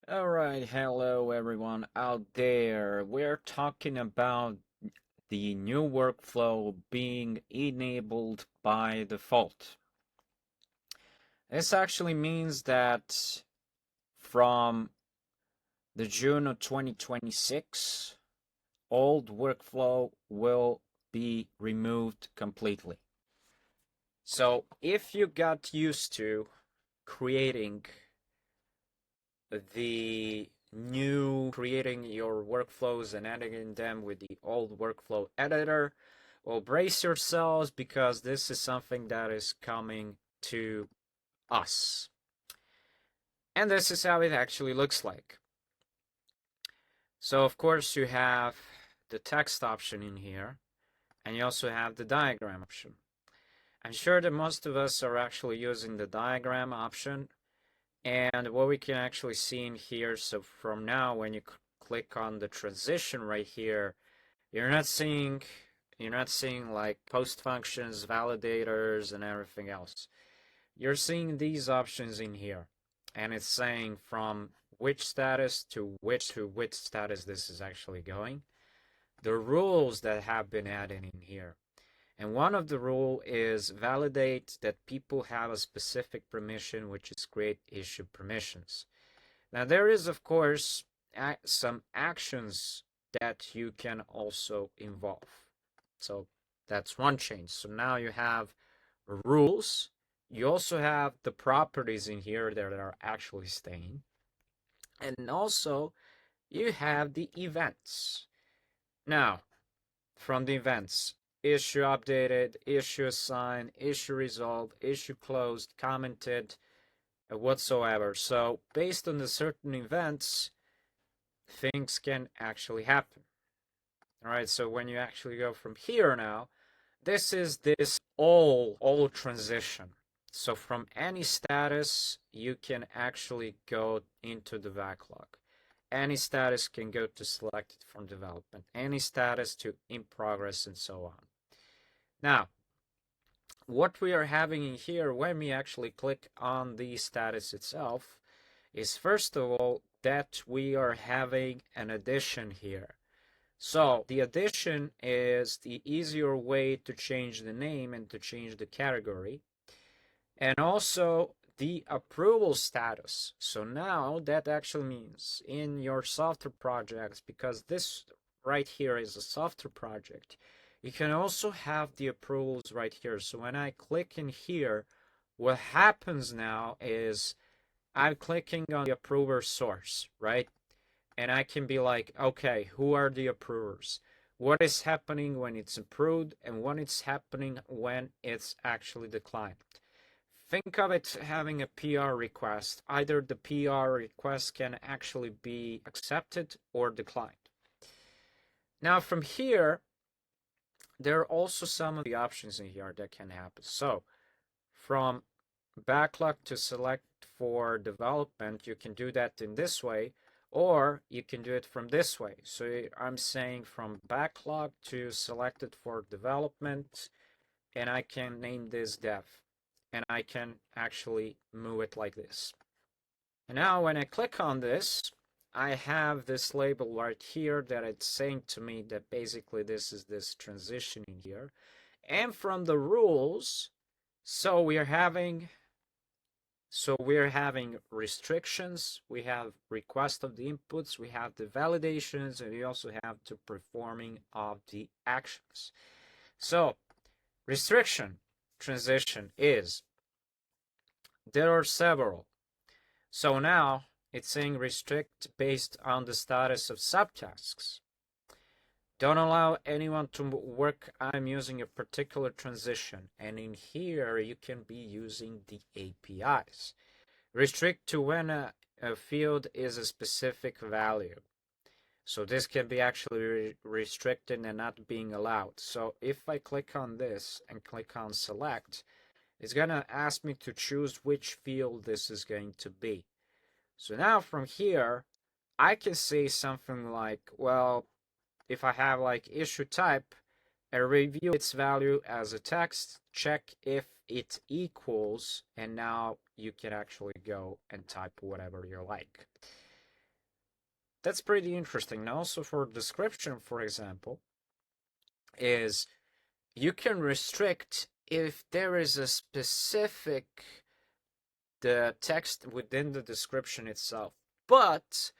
Alright, hello everyone out there. We're talking about the new workflow being enabled by default. This actually means that from the June of 2026, old workflow will be removed completely. So if you got used to creating creating your workflows and editing them with the old workflow editor, well, brace yourselves because this is something that is coming to us. And this is how it actually looks like. So of course you have the text option in here, and you also have the diagram option. I'm sure that most of us are actually using the diagram option. And what we can actually see in here, so from now when you click on the transition right here, you're not seeing like post functions, validators, and everything else. You're seeing these options in here, and it's saying from which status to which status this is actually going. The rules that have been added in here. And one of the rule is validate that people have a specific permission, which is create issue permissions. Now there is, of course, some actions that you can also involve. So that's one change. So now you have rules. You also have the properties in here that are actually staying. And also you have the events. Now, from the events, issue updated, issue assigned, issue resolved, issue closed, commented, whatsoever. So based on the certain events, things can actually happen. All right, so when you actually go from here now, this is this all transition. So from any status, you can actually go into the backlog. Any status can go to selected from development, any status to in progress, and so on. Now, what we are having in here when we actually click on the status itself is, first of all, that we are having an addition here. So the addition is the easier way to change the name and to change the category, and also the approval status. So now that actually means in your software projects, because this right here is a software project, you can also have the approvals right here. So when I click in here, what happens now is I'm clicking on the approver source, right? And I can be like, okay, who are the approvers? What is happening when it's approved and what is happening when it's actually declined? Think of it having a PR request. Either the PR request can actually be accepted or declined. Now from here, there are also some of the options in here that can happen. So from backlog to select for development, you can do that in this way, or you can do it from this way. So I'm saying from backlog to selected for development, and I can name this dev, and I can actually move it like this. And now when I click on this, I have this label right here that it's saying to me that basically this is this transition in here. And from the rules, so we're having restrictions, we have request of the inputs, we have the validations, and we also have the performing of the actions. So restriction transition is, there are several. So now it's saying restrict based on the status of subtasks. Don't allow anyone to work. I'm using a particular transition, and in here you can be using the APIs. Restrict to when a field is a specific value. So this can be actually restricted and not being allowed. So if I click on this and click on select, it's going to ask me to choose which field this is going to be. So now from here, I can say something like, well, if I have like issue type, I review its value as a text, check if it equals, and now you can actually go and type whatever you like. that's pretty interesting. And also for description, for example, is you can restrict if there is a specific the text within the description itself, but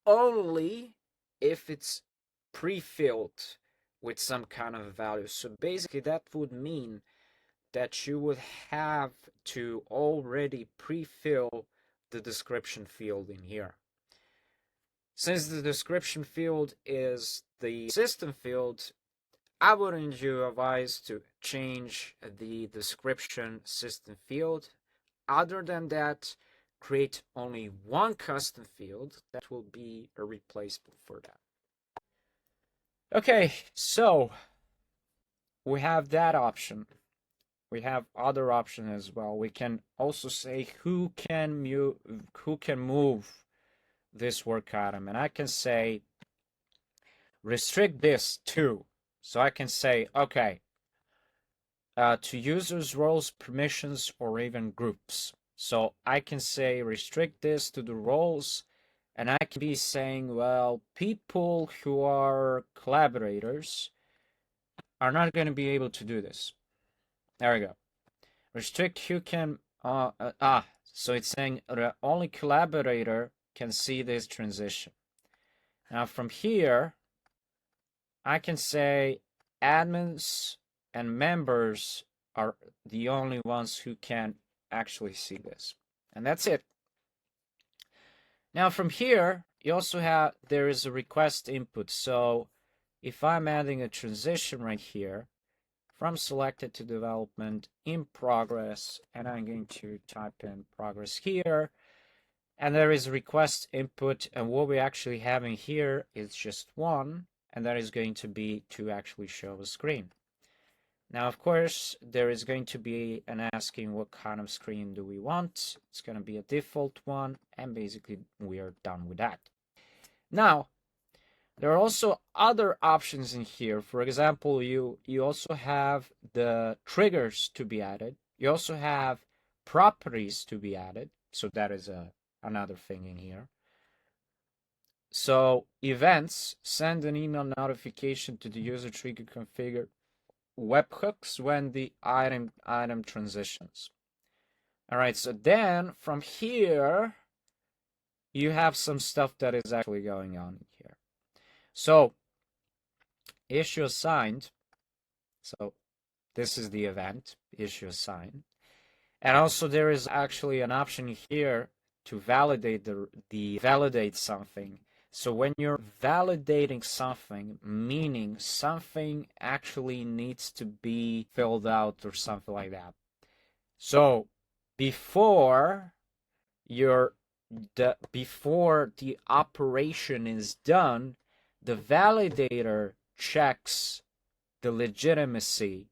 only if it's pre-filled with some kind of value. So basically that would mean that you would have to already pre-fill the description field in here. Since the description field is the system field, I wouldn't you advise to change the description system field. Other than that, create only one custom field that will be a replacement for that. Okay, so we have that option. We have other options as well. We can also say who can move this work item, and I can say restrict this to. So I can say, okay, to users, roles, permissions, or even groups. So I can say restrict this to the roles, and I can be saying, well, people who are collaborators are not going to be able to do this. There we go. Restrict who can, so it's saying only collaborator can see this transition. Now from here, I can say admins and members are the only ones who can actually see this. And that's it. Now from here, you also have, there is a request input. So if I'm adding a transition right here, from selected to development in progress, and I'm going to type in progress here, and there is request input, and what we're actually having here is just one, and that is going to be to actually show a screen. Now, of course, there is going to be an asking what kind of screen do we want. It's going to be a default one, and basically we are done with that. Now, there are also other options in here. For example, you also have the triggers to be added. You also have properties to be added. So that is another thing in here. So events, send an email notification to the user trigger configure webhooks when the item transitions. All right, so then from here, you have some stuff that is actually going on here. So issue assigned. So this is the event, issue assigned. And also there is actually an option here to validate validate something. So when you're validating something, meaning something actually needs to be filled out or something like that. So before before the operation is done, the validator checks the legitimacy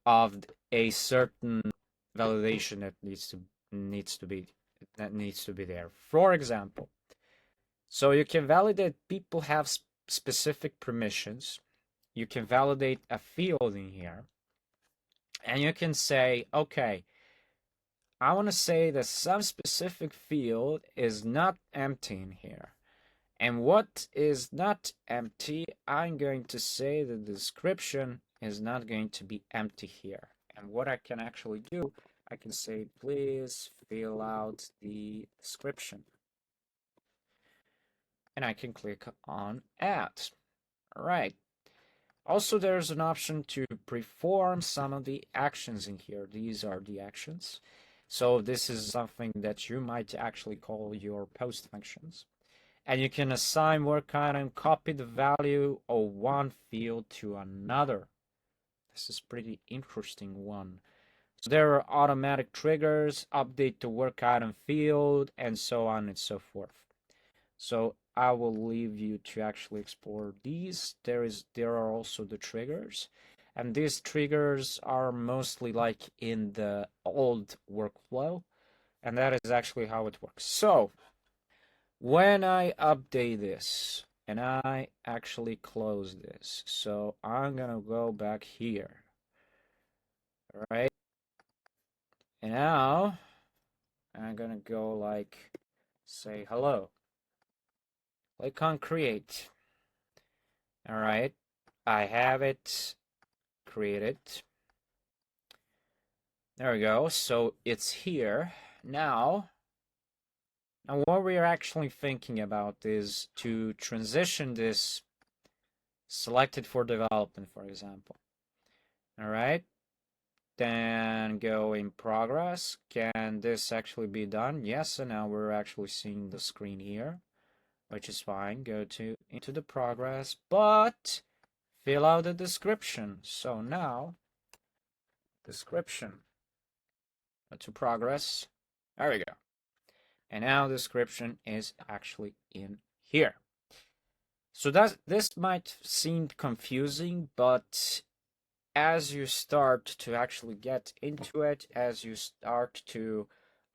of a certain validation that needs to be there. For example, so you can validate people have specific permissions. You can validate a field in here, and you can say, okay, I want to say that some specific field is not empty in here. And what is not empty, I'm going to say the description is not going to be empty here. And what I can actually do, I can say, please fill out the description. And I can click on add. All right. Also, there's an option to perform some of the actions in here. These are the actions. So this is something that you might actually call your post functions. And you can assign work item, copy the value of one field to another. This is pretty interesting one. So there are automatic triggers, update the work item field, and so on and so forth. So I will leave you to actually explore these. There are also the triggers. And these triggers are mostly like in the old workflow. And that is actually how it works. So when I update this and I actually close this, so I'm gonna go back here. All right. And now I'm gonna go like say hello. Click on create. All right, I have it created. There we go. So it's here now. Now what we are actually thinking about is to transition this selected for development, for example. All right. Then go in progress. Can this actually be done? Yes, and now we're actually seeing the screen here, which is fine. Go to into the progress, but fill out the description. So now, description to progress. There we go. And now the description is actually in here. So this might seem confusing, but as you start to actually get into it, as you start to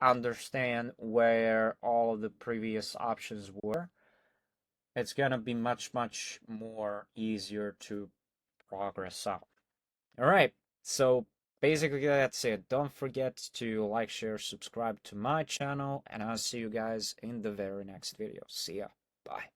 understand where all of the previous options were, it's gonna be much more easier to progress out. All right, so basically that's it. Don't forget to like, share, subscribe to my channel, and I'll see you guys in the very next video. See ya. Bye.